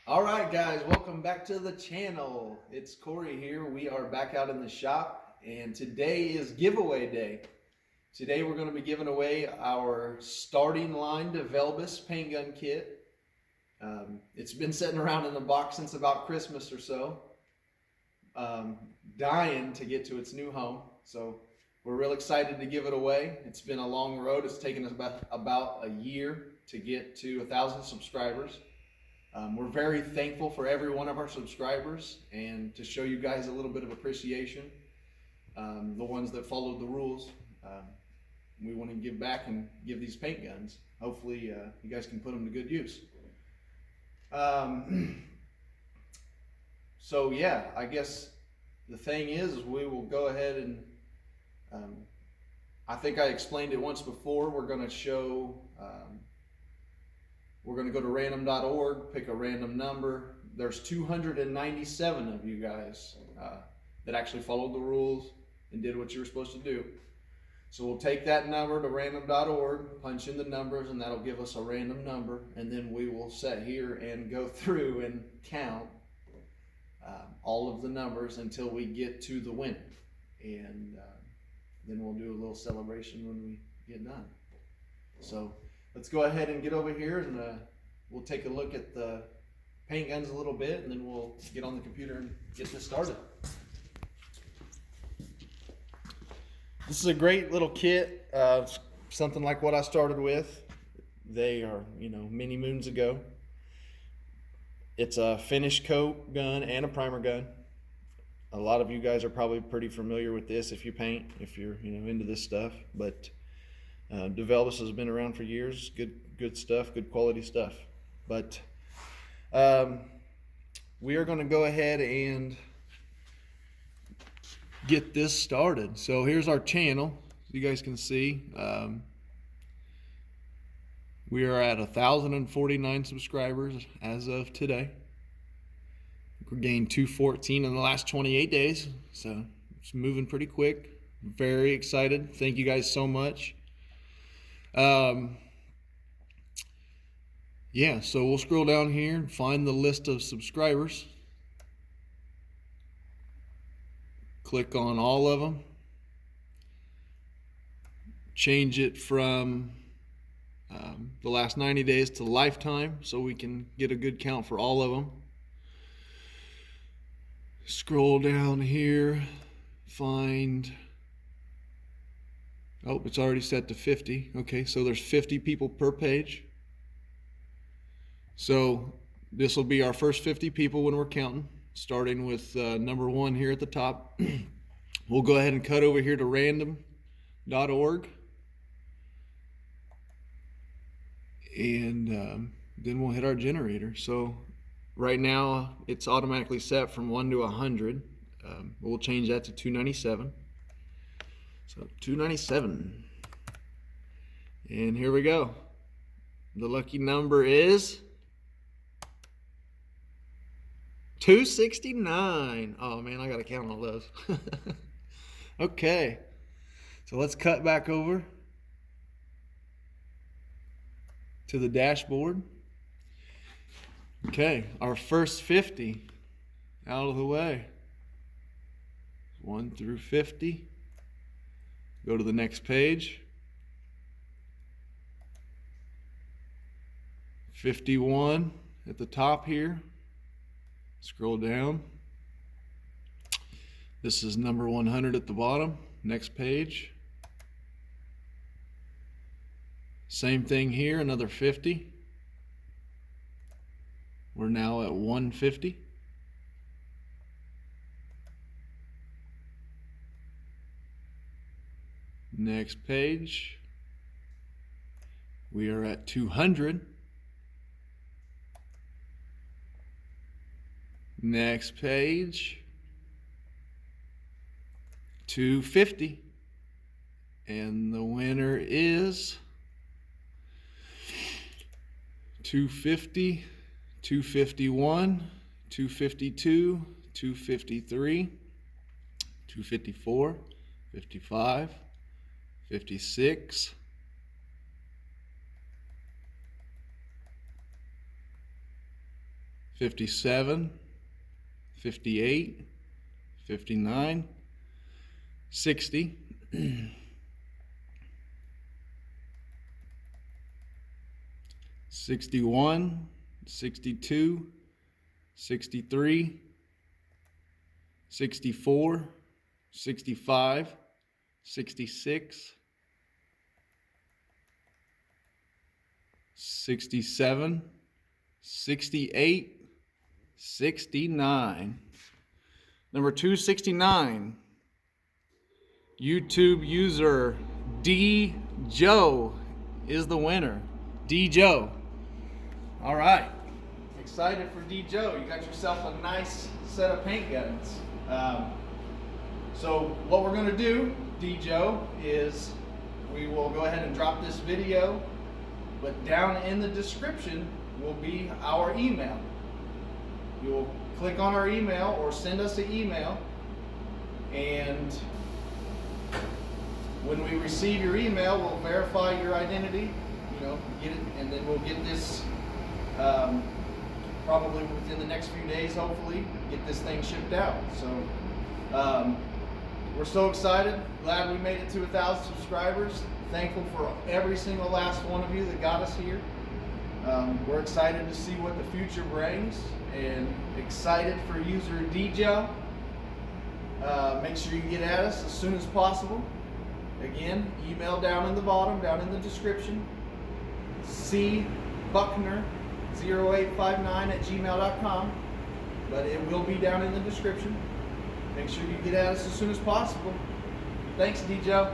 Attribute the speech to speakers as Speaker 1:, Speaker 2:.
Speaker 1: All right, guys, welcome back to the channel. It's Corey here. We are back out in the shop, and today is giveaway day. Today we're going to be giving away our starting line Devilbiss paint gun kit. It's been sitting around in the box since about Christmas or so, um, dying to get to its new home. So we're real excited to give it away. It's been a long road. It's taken us about a year to get to 1,000 subscribers. We're very thankful for every one of our subscribers, and to show you guys a little bit of appreciation, the ones that followed the rules, we want to give back and give these paint guns. Hopefully you guys can put them to good use. So yeah, I guess the thing is we will go ahead and I think I explained it once before. We're going to show we're going to go to random.org, pick a random number. There's 297 of you guys that actually followed the rules and did what you were supposed to do. So we'll take that number to random.org, punch in the numbers, and that'll give us a random number. And then we will sit here and go through and count all of the numbers until we get to the winner. And then we'll do a little celebration when we get done. So let's go ahead and get over here, and we'll take a look at the paint guns a little bit, and then we'll get on the computer and get this started. This is a great little kit, something like what I started with. They are, many moons ago. It's a finish coat gun and a primer gun. A lot of you guys are probably pretty familiar with this if you paint, if you're into this stuff. But Devilbiss has been around for years. Good stuff, good quality stuff. But we are going to go ahead and get this started. So here's our channel. You guys can see we are at 1,049 subscribers as of today. We gained 214 in the last 28 days, so it's moving pretty quick. Very excited. Thank you guys so much. Yeah, so we'll scroll down here and find the list of subscribers. Click on all of them. Change it from the last 90 days to lifetime so we can get a good count for all of them. Scroll down here, find, oh, it's already set to 50. Okay, so there's 50 people per page. So this will be our first 50 people when we're counting, starting with number 1 here at the top. We'll go ahead and cut over here to random.org. And then we'll hit our generator. So right now it's automatically set from 1 to 100. We'll change that to 297. So 297. And here we go. The lucky number is 269. Oh man, I gotta count all those. Okay, so let's cut back over to the dashboard. Okay, our first 50 out of the way. 1 through 50. Go to the next page. 51 at the top here. Scroll down. This is number 100 at the bottom. Next page. Same thing here, another 50. We're now at 150. Next page. We are at 200. Next page. 250. And the winner is 250, 251, 252, 253, 254, 55, 56, 57, 58, 59, 60, 61, 62, 63, 64, 65, 66, 67, 68, 69. Number 269, YouTube user D Joe is the winner. D Joe. All right. Excited for D Joe. You got yourself a nice set of paint guns. So what we're going to do, D Joe, is we will go ahead and drop this video, but down in the description will be our email. You will click on our email or send us an email, and when we receive your email, we'll verify your identity, get it, and then we'll get this probably within the next few days, hopefully, get this thing shipped out. So we're so excited, glad we made it to 1,000 subscribers. Thankful for every single last one of you that got us here. We're excited to see what the future brings, and excited for user DJ. Make sure you get at us as soon as possible. Again, email down in the bottom, down in the description. cbuckner0859@gmail.com, but it will be down in the description. Make sure you get at us as soon as possible. Thanks, DJ.